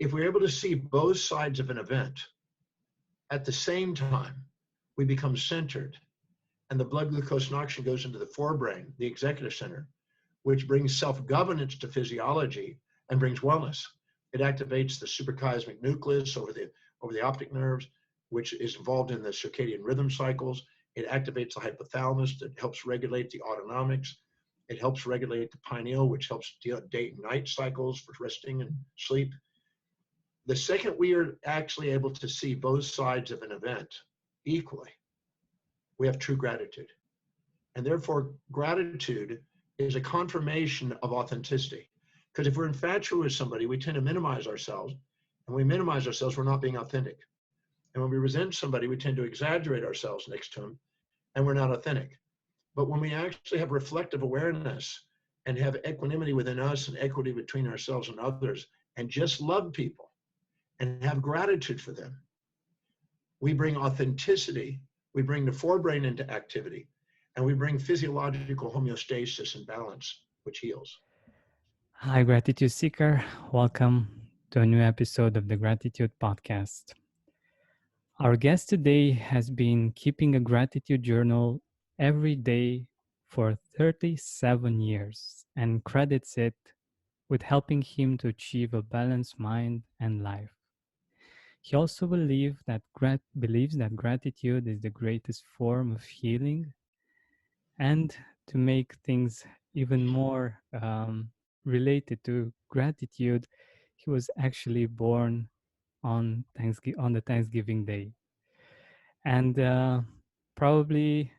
if we're able to see both sides of an event at the same time, we become centered, and the blood glucose and oxygen goes into the forebrain, the executive center, which brings self-governance to physiology and brings wellness. It activates the suprachiasmatic nucleus over the optic nerves, which is involved in the circadian rhythm cycles. It activates the hypothalamus that helps regulate the autonomics. It helps regulate the pineal, which helps day and night cycles for resting and sleep. The second we are actually able to see both sides of an event equally, we have true gratitude. And therefore, gratitude is a confirmation of authenticity. Because if we're infatuated with somebody, we tend to minimize ourselves. And when we minimize ourselves, we're not being authentic. And when we resent somebody, we tend to exaggerate ourselves next to them, and we're not authentic. But when we actually have reflective awareness and have equanimity within us and equity between ourselves and others, and just love people and have gratitude for them, we bring authenticity, we bring the forebrain into activity, and we bring physiological homeostasis and balance, which heals. Hi, Gratitude Seeker. Welcome to a new episode of the Gratitude Podcast. Our guest today has been keeping a gratitude journal every day for 37 years and credits it with helping him to achieve a balanced mind and life. He also believes that gratitude is the greatest form of healing, and to make things even more related to gratitude, he was actually born on the Thanksgiving Day. And probably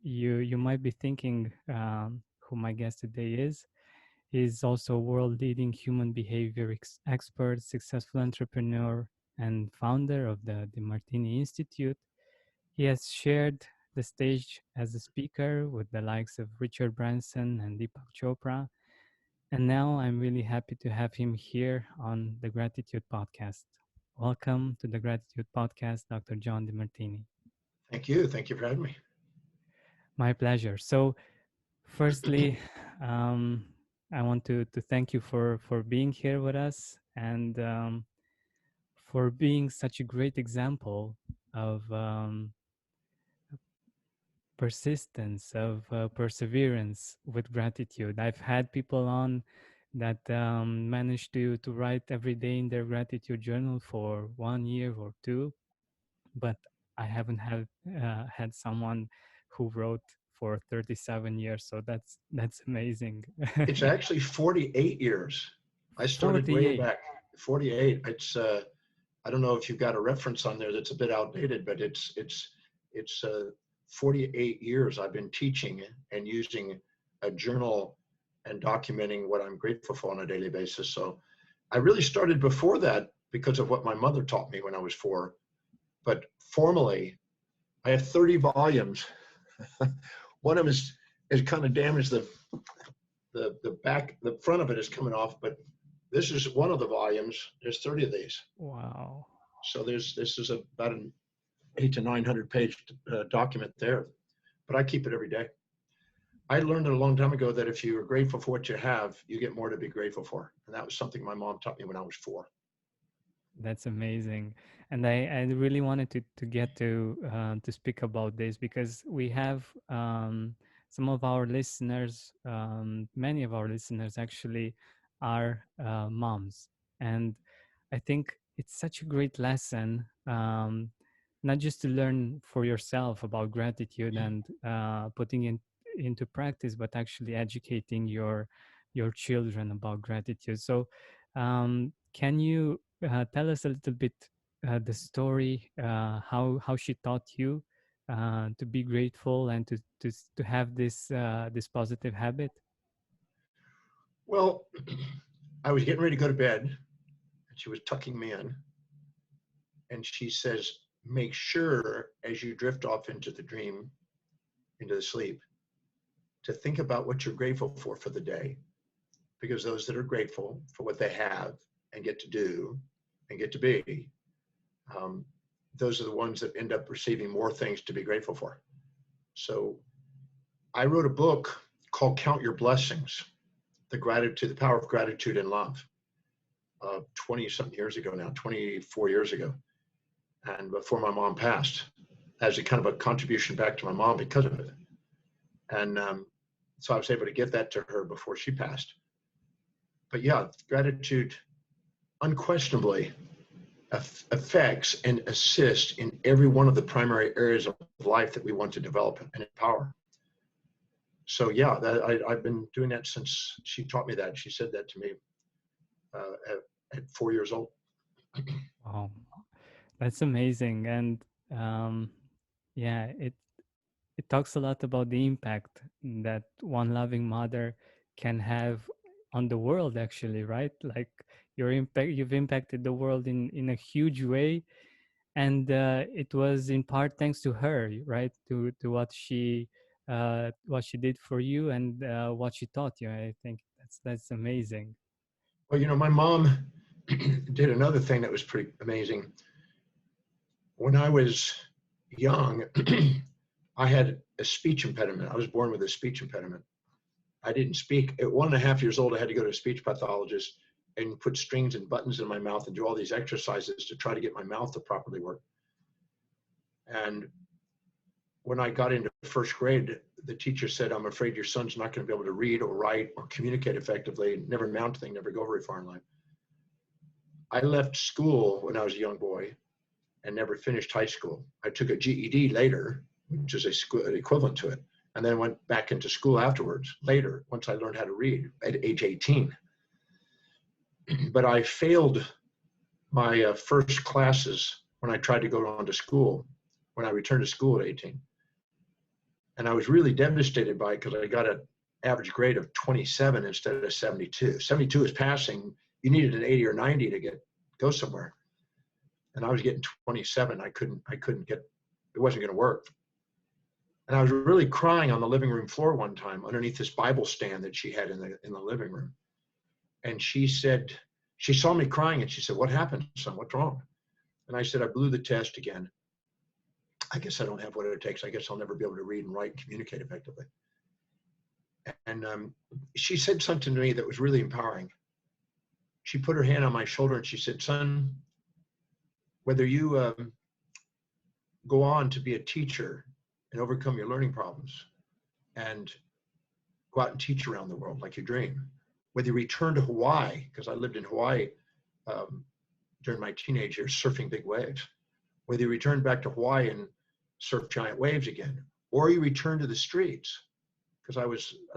you might be thinking who my guest today is. He's also a world-leading human behavior expert, successful entrepreneur, and founder of the DeMartini Institute. He has shared the stage as a speaker with the likes of Richard Branson and Deepak Chopra. And now I'm really happy to have him here on the Gratitude Podcast. Welcome to the Gratitude Podcast, Dr. John DeMartini. Thank you. Thank you for having me. My pleasure. So, firstly, I want to thank you for being here with us and for being such a great example of persistence, of perseverance with gratitude. I've had people on that managed to write every day in their gratitude journal for 1 year or two, but I haven't had someone who wrote for 37 years. So that's amazing. It's actually 48 years. I started way 48. back. 48. It's I don't know if you've got a reference on there that's a bit outdated, but it's 48 years I've been teaching and using a journal and documenting what I'm grateful for on a daily basis. So I really started before that because of what my mother taught me when I was 4. But formally, I have 30 volumes. One of them is kind of damaged. The back, the front of it is coming off, but this is one of the volumes. There's 30 of these. Wow. So this is about an 800 to 900 page document there, but I keep it every day. I learned a long time ago that if you are grateful for what you have, you get more to be grateful for. And that was something my mom taught me when I was 4. That's amazing. And I really wanted to get to speak about this because we have some of our listeners, many of our listeners actually are moms. And I think it's such a great lesson, not just to learn for yourself about gratitude and putting it into practice, but actually educating your children about gratitude. So can you tell us a little bit the story, how she taught you to be grateful and to have this positive habit? Well, I was getting ready to go to bed and she was tucking me in and she says, make sure as you drift off into the dream, into the sleep, to think about what you're grateful for the day. Because those that are grateful for what they have and get to do and get to be, those are the ones that end up receiving more things to be grateful for. So I wrote a book called Count Your Blessings, the power of gratitude and love. 20 something years ago now, 24 years ago, and before my mom passed, as a kind of a contribution back to my mom because of it. And so I was able to give that to her before she passed. But yeah, gratitude unquestionably affects and assists in every one of the primary areas of life that we want to develop and empower. So yeah, I've been doing that since she taught me that. She said that to me at 4 years old. Wow, that's amazing. And yeah, it talks a lot about the impact that one loving mother can have on the world, actually, right? Like you've impacted the world in a huge way, and it was in part thanks to her, right? To what she did for you, and what she taught you. I think that's amazing. Well, my mom did another thing that was pretty amazing. When I was young, I had a speech impediment. I was born with a speech impediment. I didn't speak. At 1.5 years old, I had to go to a speech pathologist and put strings and buttons in my mouth and do all these exercises to try to get my mouth to properly work. And when I got into first grade, the teacher said, "I'm afraid your son's not going to be able to read or write or communicate effectively, never amount to anything, never go very far in life." I left school when I was a young boy and never finished high school. I took a GED later, which is an equivalent to it, and then went back into school afterwards, later, once I learned how to read at age 18. But I failed my first classes when I tried to go on to school, when I returned to school at 18. And I was really devastated by it because I got an average grade of 27 instead of 72. 72 is passing. You needed an 80 or 90 to go somewhere. And I was getting 27. I couldn't get, it wasn't going to work. And I was really crying on the living room floor one time underneath this Bible stand that she had in the living room. And she said, she saw me crying and she said, "What happened, son? What's wrong?" And I said, "I blew the test again. I guess I don't have what it takes. I guess I'll never be able to read and write and communicate effectively." And she said something to me that was really empowering. She put her hand on my shoulder and she said, "Son, whether you go on to be a teacher and overcome your learning problems and go out and teach around the world like you dream, whether you return to Hawaii," because I lived in Hawaii during my teenage years surfing big waves, "whether you return back to Hawaii and surf giant waves again, or you return to the streets," because I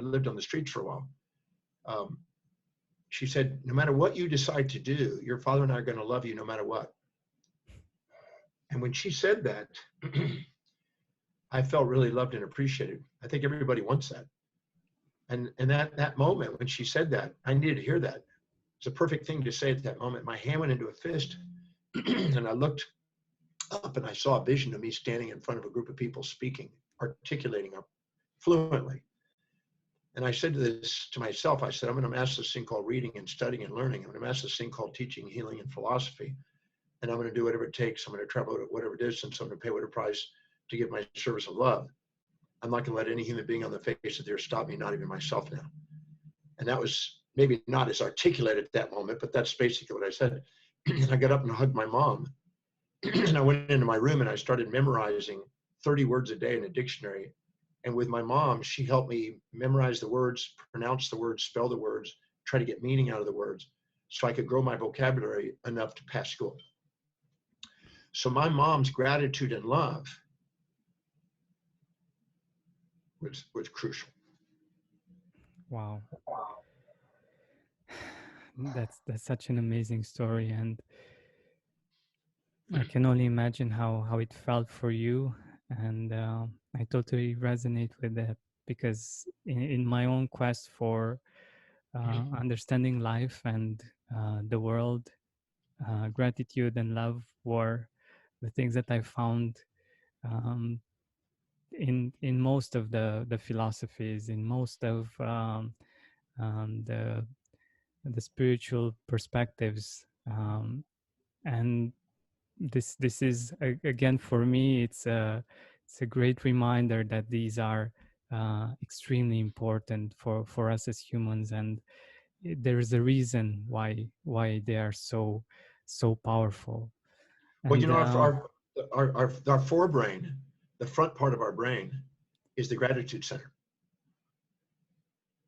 lived on the streets for a while. She said, "No matter what you decide to do, your father and I are going to love you no matter what." And when she said that, I felt really loved and appreciated. I think everybody wants that. And that moment when she said that, I needed to hear that. It's a perfect thing to say at that moment. My hand went into a fist and I looked up and I saw a vision of me standing in front of a group of people speaking, articulating up fluently. And I said this to myself, I said, "I'm going to master this thing called reading and studying and learning. I'm going to master this thing called teaching, healing, and philosophy. And I'm going to do whatever it takes. I'm going to travel whatever distance. I'm going to pay whatever price to give my service of love. I'm not going to let any human being on the face of the earth stop me, not even myself now." And that was maybe not as articulate at that moment, but that's basically what I said. And I got up and hugged my mom. And I went into my room and I started memorizing 30 words a day in a dictionary. And with my mom, she helped me memorize the words, pronounce the words, spell the words, try to get meaning out of the words so I could grow my vocabulary enough to pass school. So my mom's gratitude and love was crucial. Wow, that's such an amazing story, and I can only imagine how it felt for you. And I totally resonate with that, because in my own quest for understanding life and the world, gratitude and love were the things that I found um, in most of the philosophies, in most of um, the the spiritual perspectives, and this is again for me, it's a great reminder that these are extremely important for us as humans. And there is a reason why they are so powerful. Well, And our forebrain, the front part of our brain, is the gratitude center.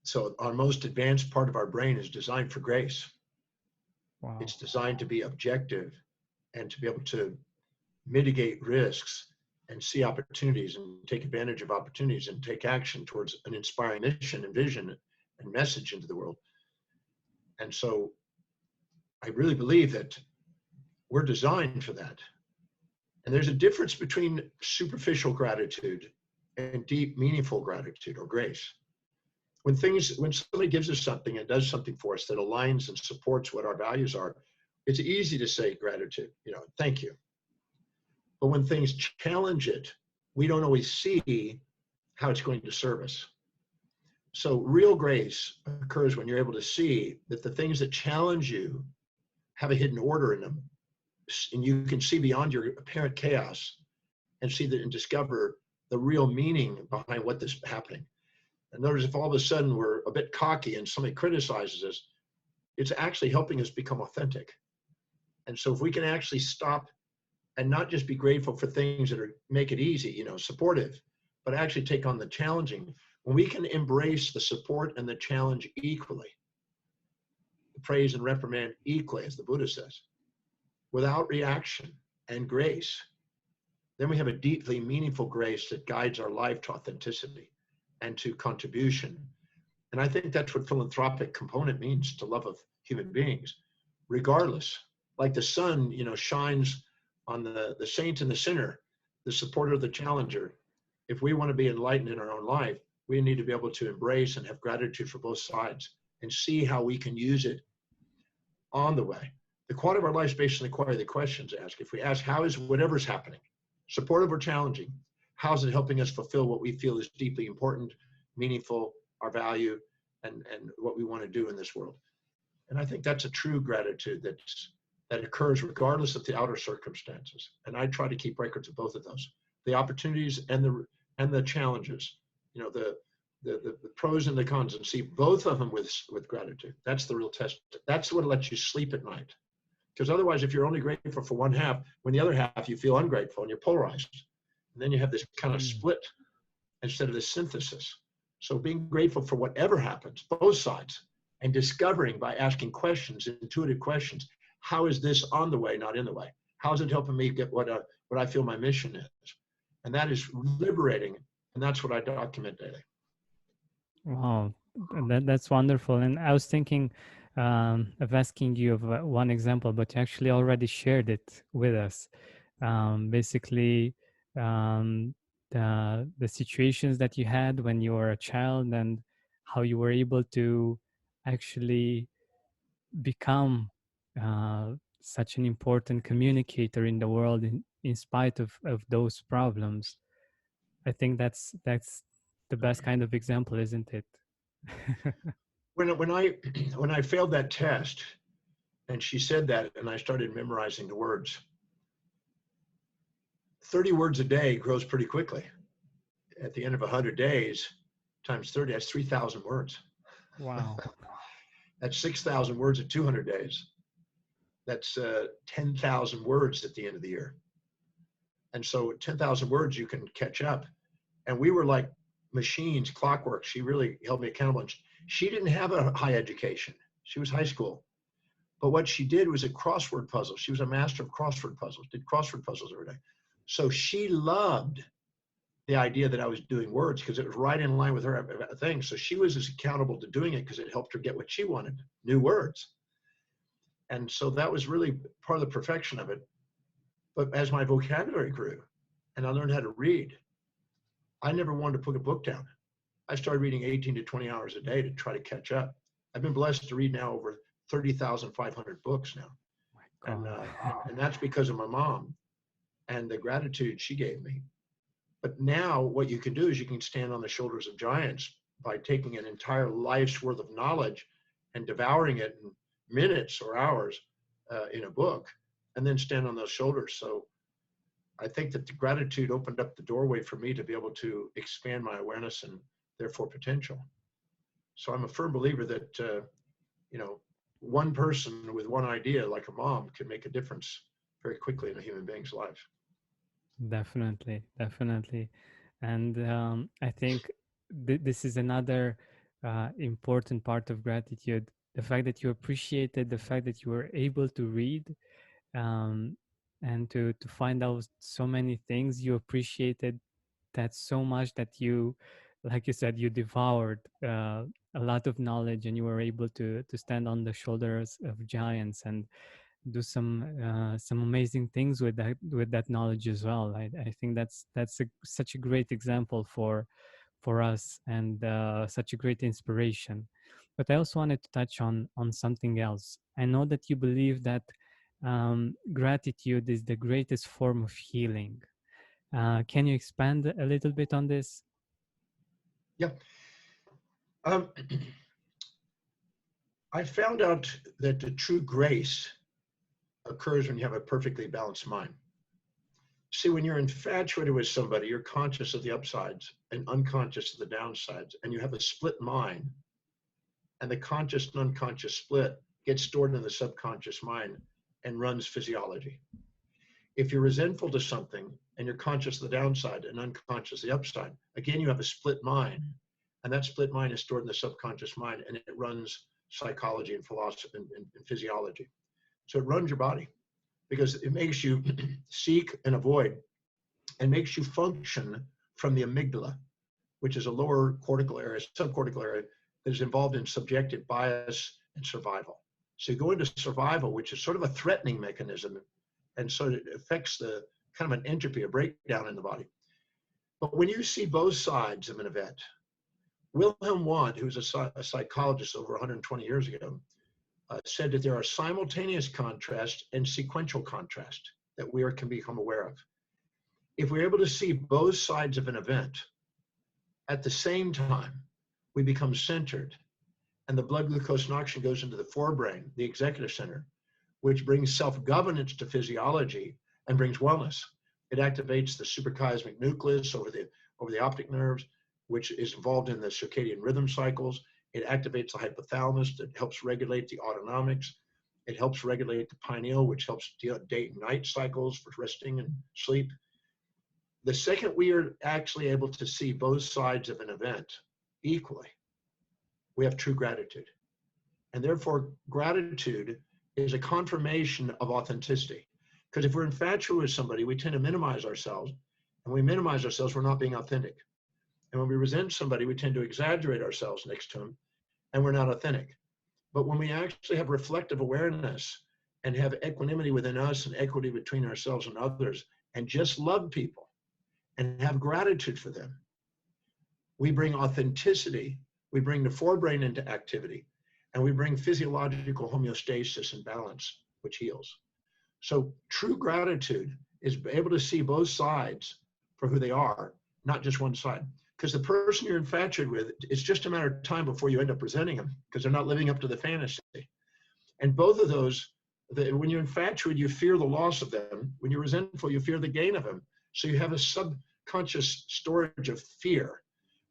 So our most advanced part of our brain is designed for grace. wow, It's designed to be objective and to be able to mitigate risks and see opportunities and take advantage of opportunities and take action towards an inspiring mission and vision and message into the world. And so I really believe that we're designed for that. And there's a difference between superficial gratitude and deep, meaningful gratitude or grace. When somebody gives us something and does something for us that aligns and supports what our values are, it's easy to say gratitude, thank you. But when things challenge it, we don't always see how it's going to serve us. So real grace occurs when you're able to see that the things that challenge you have a hidden order in them, and you can see beyond your apparent chaos and see that and discover the real meaning behind what is happening. And notice if all of a sudden we're a bit cocky and somebody criticizes us, it's actually helping us become authentic. And so if we can actually stop and not just be grateful for things that make it easy, supportive, but actually take on the challenging, when we can embrace the support and the challenge equally, the praise and reprimand equally, as the Buddha says, without reaction and grace, then we have a deeply meaningful grace that guides our life to authenticity and to contribution. And I think that's what philanthropic component means, to love of human beings, regardless. Like the sun, shines on the saint and the sinner, the supporter, the challenger. If we want to be enlightened in our own life, we need to be able to embrace and have gratitude for both sides and see how we can use it on the way. The quality of our life is based on the quality of the questions asked. If we ask, how is whatever's happening, supportive or challenging, how's it helping us fulfill what we feel is deeply important, meaningful, our value, and what we want to do in this world? And I think that's a true gratitude that occurs regardless of the outer circumstances. And I try to keep records of both of those, the opportunities and the challenges, the pros and the cons, and see both of them with gratitude. That's the real test. That's what lets you sleep at night. Because otherwise, if you're only grateful for one half, when the other half you feel ungrateful and you're polarized, and then you have this kind of split instead of this synthesis. So being grateful for whatever happens, both sides, and discovering by asking questions, intuitive questions, how is this on the way, not in the way? How is it helping me get what I feel my mission is? And that is liberating, and that's what I document daily. wow, that's wonderful. And I was thinking of asking you of one example, but you actually already shared it with us. Basically, the situations that you had when you were a child and how you were able to actually become such an important communicator in the world in spite of those problems. I think that's the best kind of example, isn't it? When I failed that test, and she said that, and I started memorizing the words. 30 words a day grows pretty quickly. At the end of 100 days, times 30, that's 3,000 words. Wow. That's 6,000 words at 200 days. That's 10,000 words at the end of the year. And so 10,000 words you can catch up. And we were like machines, clockwork. She really held me accountable. And she didn't have a high education. She was high school. But what she did was a crossword puzzle. She was a master of crossword puzzles, did crossword puzzles every day. So she loved the idea that I was doing words because it was right in line with her thing. So she was as accountable to doing it because it helped her get what she wanted, new words. And so that was really part of the perfection of it. But as my vocabulary grew and I learned how to read, I never wanted to put a book down. I started reading 18 to 20 hours a day to try to catch up. I've been blessed to read now over 30,500 books now. And that's because of my mom and the gratitude she gave me. But now what you can do is you can stand on the shoulders of giants by taking an entire life's worth of knowledge and devouring it in minutes or hours in a book, and then stand on those shoulders. So I think that the gratitude opened up the doorway for me to be able to expand my awareness and therefore potential. So I'm a firm believer that you know, one person with one idea, like a mom, can make a difference very quickly in a human being's life. Definitely, definitely. And I think this is another important part of gratitude, the fact that you appreciated the fact that you were able to read, um, and to find out so many things. You appreciated that so much that you, like you said, you devoured a lot of knowledge, and you were able to stand on the shoulders of giants and do some amazing things with that knowledge as well. I think that's such a great example for us, and such a great inspiration. But I also wanted to touch on something else. I know that you believe that gratitude is the greatest form of healing. Can you expand a little bit on this? Yeah. Um, I found out that the true grace occurs when you have a perfectly balanced mind. See, when you're infatuated with somebody, you're conscious of the upsides and unconscious of the downsides, and you have a split mind, and the conscious and unconscious split gets stored in the subconscious mind and runs physiology. If you're resentful to something and you're conscious of the downside and unconscious of the upside, again, you have a split mind, and that split mind is stored in the subconscious mind, and it runs psychology and philosophy and physiology. So it runs your body because it makes you seek and avoid and makes you function from the amygdala, which is a lower cortical area, subcortical area that is involved in subjective bias and survival. So you go into survival, which is sort of a threatening mechanism, and so it affects the kind of an entropy, a breakdown in the body. But when you see both sides of an event, Wilhelm Wundt, who was a psychologist over 120 years ago, said that there are simultaneous contrast and sequential contrast that we can become aware of. If we're able to see both sides of an event at the same time, we become centered, and the blood glucose and oxygen goes into the forebrain, the executive center, which brings self-governance to physiology and brings wellness. It activates the suprachiasmatic nucleus over the optic nerves, which is involved in the circadian rhythm cycles. It activates the hypothalamus that helps regulate the autonomics. It helps regulate the pineal, which helps day and night cycles for resting and sleep. The second we are actually able to see both sides of an event equally, we have true gratitude. And therefore, gratitude is a confirmation of authenticity. Because if we're infatuated with somebody, we tend to minimize ourselves. And when we minimize ourselves, we're not being authentic. And when we resent somebody, we tend to exaggerate ourselves next to them, and we're not authentic. But when we actually have reflective awareness and have equanimity within us and equity between ourselves and others, and just love people and have gratitude for them, we bring authenticity, we bring the forebrain into activity, and we bring physiological homeostasis and balance, which heals. So true gratitude is able to see both sides for who they are, not just one side. Because the person you're infatuated with, it's just a matter of time before you end up resenting them because they're not living up to the fantasy. And both of those, when you're infatuated, you fear the loss of them. When you're resentful, you fear the gain of them. So you have a subconscious storage of fear.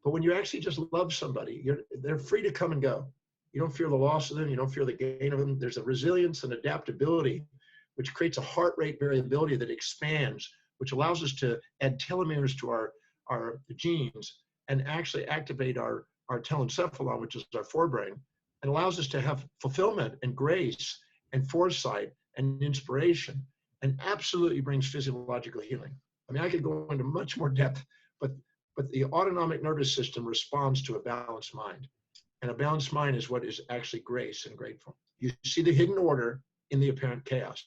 But when you actually just love somebody, they're free to come and go. You don't fear the loss of them. You don't fear the gain of them. There's a resilience and adaptability, which creates a heart rate variability that expands, which allows us to add telomeres to our genes and actually activate our telencephalon, which is our forebrain, and allows us to have fulfillment and grace and foresight and inspiration, and absolutely brings physiological healing. I mean, I could go into much more depth, but the autonomic nervous system responds to a balanced mind. And a balanced mind is what is actually grace and grateful. You see the hidden order in the apparent chaos.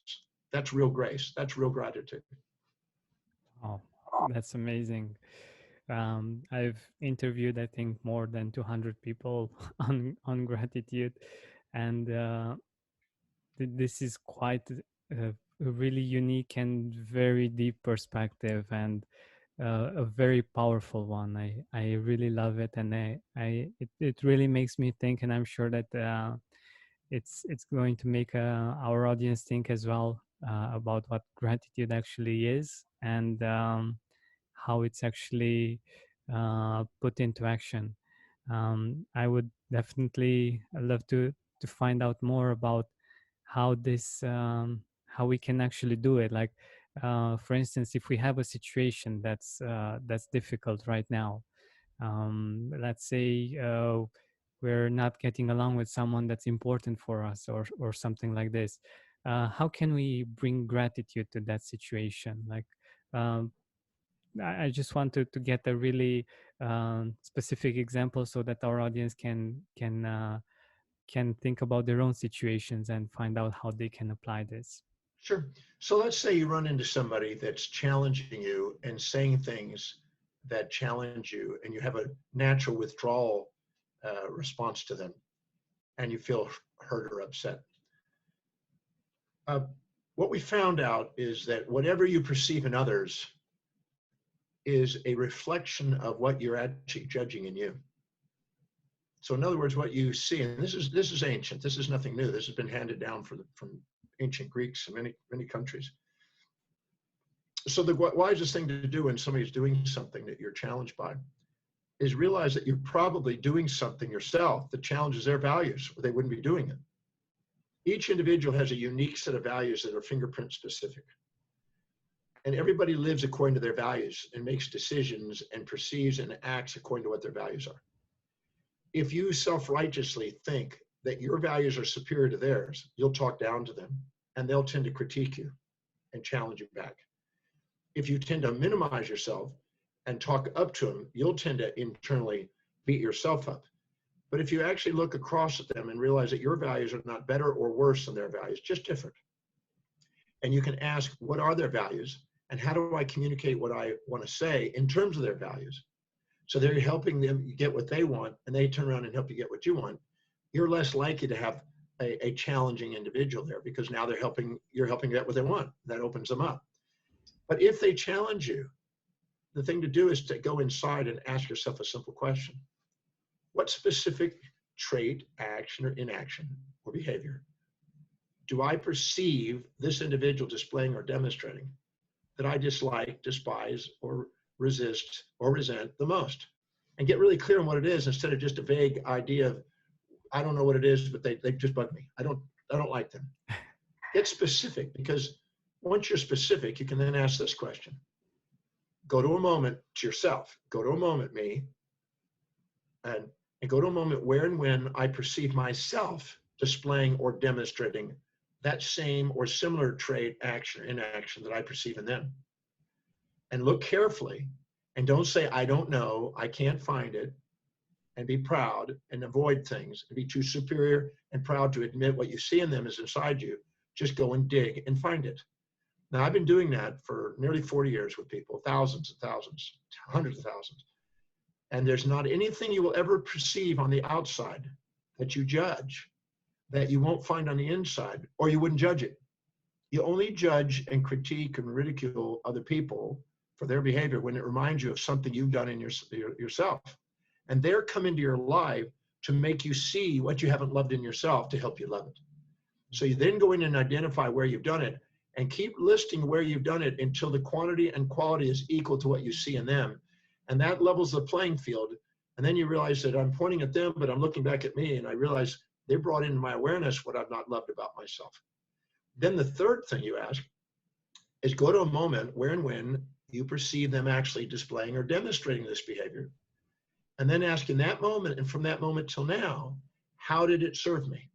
That's real grace. That's real gratitude. Oh, that's amazing. I've interviewed, I think, more than 200 people on gratitude, and this is quite a really unique and very deep perspective, and a very powerful one. I really love it, and it really makes me think, and I'm sure that it's going to make our audience think as well about what gratitude actually is, and how it's actually put into action. I would definitely love to to find out more about how this how we can actually do it. Like, for instance, if we have a situation that's difficult right now, let's say we're not getting along with someone that's important for us, or something like this. How can we bring gratitude to that situation? Like, um, I just want to get a really specific example so that our audience can think about their own situations and find out how they can apply this. Sure. So let's say you run into somebody that's challenging you and saying things that challenge you, and you have a natural withdrawal response to them, and you feel hurt or upset. Uh, what we found out is that whatever you perceive in others is a reflection of what you're actually judging in you. So in other words, what you see, and this is ancient, this is nothing new, this has been handed down from ancient Greeks in many countries. So the wisest thing to do when somebody's doing something that you're challenged by is realize that you're probably doing something yourself that challenges their values, or they wouldn't be doing it. Each individual has a unique set of values that are fingerprint specific. And everybody lives according to their values and makes decisions and perceives and acts according to what their values are. If you self-righteously think that your values are superior to theirs, you'll talk down to them, and they'll tend to critique you and challenge you back. If you tend to minimize yourself and talk up to them, you'll tend to internally beat yourself up. But if you actually look across at them and realize that your values are not better or worse than their values, just different, and you can ask, what are their values, and how do I communicate what I want to say in terms of their values? So they're helping them get what they want, and they turn around and help you get what you want. You're less likely to have a challenging individual there, because now you're helping get what they want. That opens them up. But if they challenge you, the thing to do is to go inside and ask yourself a simple question. What specific trait, action, or inaction, or behavior do I perceive this individual displaying or demonstrating that I dislike, despise, or resist, or resent the most? And get really clear on what it is, instead of just a vague idea of, I don't know what it is, but they just bug me. I don't like them. Get specific, because once you're specific, you can then ask this question. Go to a moment to yourself. Go to a moment, me, and go to a moment where and when I perceive myself displaying or demonstrating that same or similar trait, action, or inaction that I perceive in them. And look carefully, and don't say, I don't know, I can't find it, and be proud and avoid things, and be too superior and proud to admit what you see in them is inside you. Just go and dig and find it. Now, I've been doing that for nearly 40 years with people, thousands and thousands, hundreds of thousands. And there's not anything you will ever perceive on the outside that you judge that you won't find on the inside, or you wouldn't judge it. You only judge and critique and ridicule other people for their behavior when it reminds you of something you've done in yourself. And they're come into your life to make you see what you haven't loved in yourself, to help you love it. So you then go in and identify where you've done it, and keep listing where you've done it until the quantity and quality is equal to what you see in them. And that levels the playing field. And then you realize that I'm pointing at them, but I'm looking back at me, and I realize they brought into my awareness what I've not loved about myself. Then the third thing you ask is, go to a moment where and when you perceive them actually displaying or demonstrating this behavior. And then ask, in that moment, and from that moment till now, how did it serve me?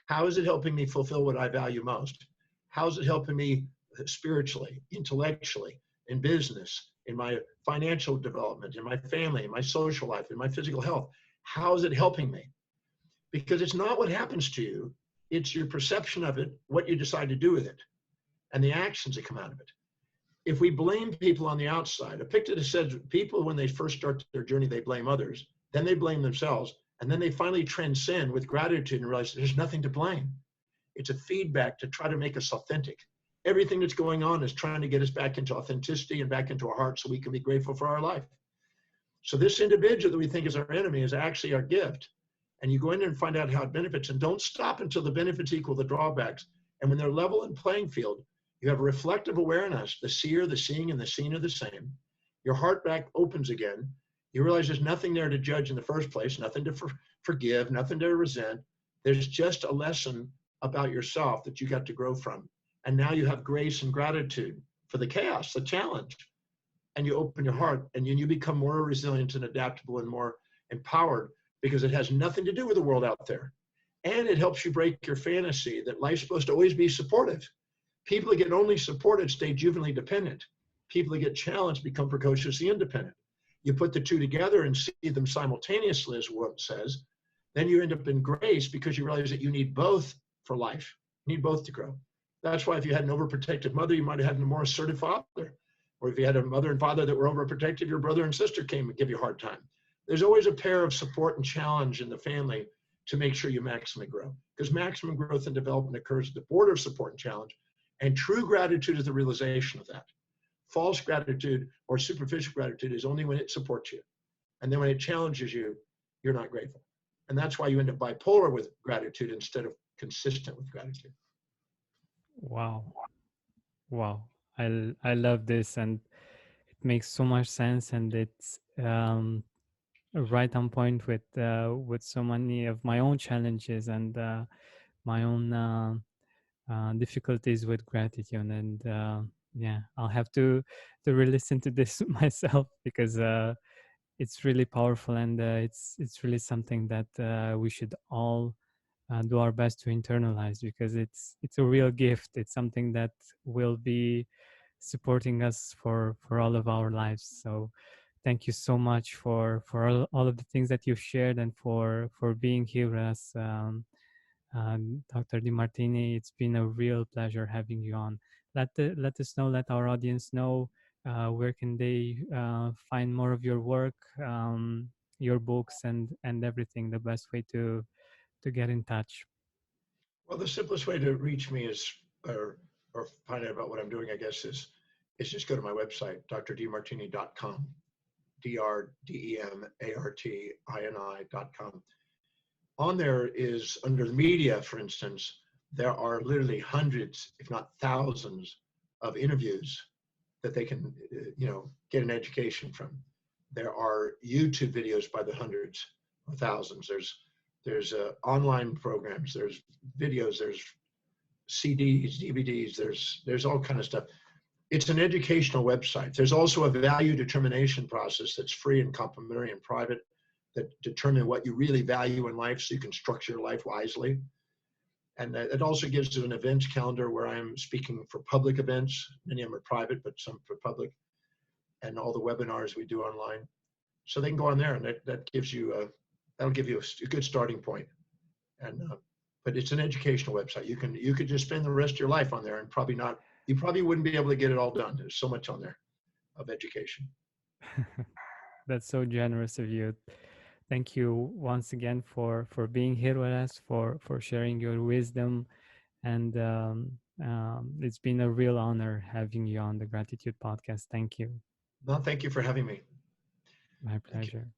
How is it helping me fulfill what I value most? How is it helping me spiritually, intellectually, in business, in my financial development, in my family, in my social life, in my physical health? How is it helping me? Because it's not what happens to you, it's your perception of it, what you decide to do with it, and the actions that come out of it. If we blame people on the outside, Epictetus said people, when they first start their journey, they blame others, then they blame themselves, and then they finally transcend with gratitude and realize there's nothing to blame. It's a feedback to try to make us authentic. Everything that's going on is trying to get us back into authenticity and back into our heart so we can be grateful for our life. So this individual that we think is our enemy is actually our gift. And you go in and find out how it benefits, and don't stop until the benefits equal the drawbacks. And when they're level and playing field, you have a reflective awareness. The seer, the seeing, and the seen are the same. Your heart back opens again. You realize there's nothing there to judge in the first place, nothing to forgive, nothing to resent. There's just a lesson about yourself that you got to grow from. And now you have grace and gratitude for the chaos, the challenge, and you open your heart and you become more resilient and adaptable and more empowered because it has nothing to do with the world out there. And it helps you break your fantasy that life's supposed to always be supportive. People that get only supported stay juvenilely dependent. People that get challenged become precociously independent. You put the two together and see them simultaneously, as Wundt says, then you end up in grace because you realize that you need both for life. You need both to grow. That's why if you had an overprotective mother, you might have had a more assertive father. Or if you had a mother and father that were overprotective, your brother and sister came and give you a hard time. There's always a pair of support and challenge in the family to make sure you maximally grow. Because maximum growth and development occurs at the border of support and challenge. And true gratitude is the realization of that. False gratitude or superficial gratitude is only when it supports you. And then when it challenges you, you're not grateful. And that's why you end up bipolar with gratitude instead of consistent with gratitude. Wow. Wow. I love this, and it makes so much sense, and it's right on point with so many of my own challenges and my own difficulties with gratitude. And yeah, I'll have to re-listen to this myself because it's really powerful, and it's really something that we should all do our best to internalize, because it's a real gift. It's something that will be supporting us for all of our lives. So thank you so much for all of the things that you've shared, and for being here with us, Dr. DeMartini. It's been a real pleasure having you on. Let us know, let our audience know, where can they find more of your work, your books, and everything. The best way to get in touch. Well, the simplest way to reach me is, or find out about what I'm doing, I guess, is just go to my website, drdemartini.com, DRDEMARTINI.com. On there is, under the media, for instance, there are literally hundreds, if not thousands, of interviews that they can, get an education from. There are YouTube videos by the hundreds or thousands. There's online programs. There's videos. There's CDs, DVDs. There's all kind of stuff. It's an educational website. There's also a value determination process that's free and complimentary and private, that determine what you really value in life so you can structure your life wisely. And it also gives you an events calendar where I'm speaking for public events. Many of them are private, but some for public, and all the webinars we do online. So they can go on there, and that gives you that'll give you a good starting point. And but it's an educational website. You could just spend the rest of your life on there and you probably wouldn't be able to get it all done. There's so much on there of education. That's so generous of you. Thank you once again for being here with us, for sharing your wisdom, and it's been a real honor having you on the Gratitude Podcast. Thank you. No, thank you for having me. My Thank you. pleasure.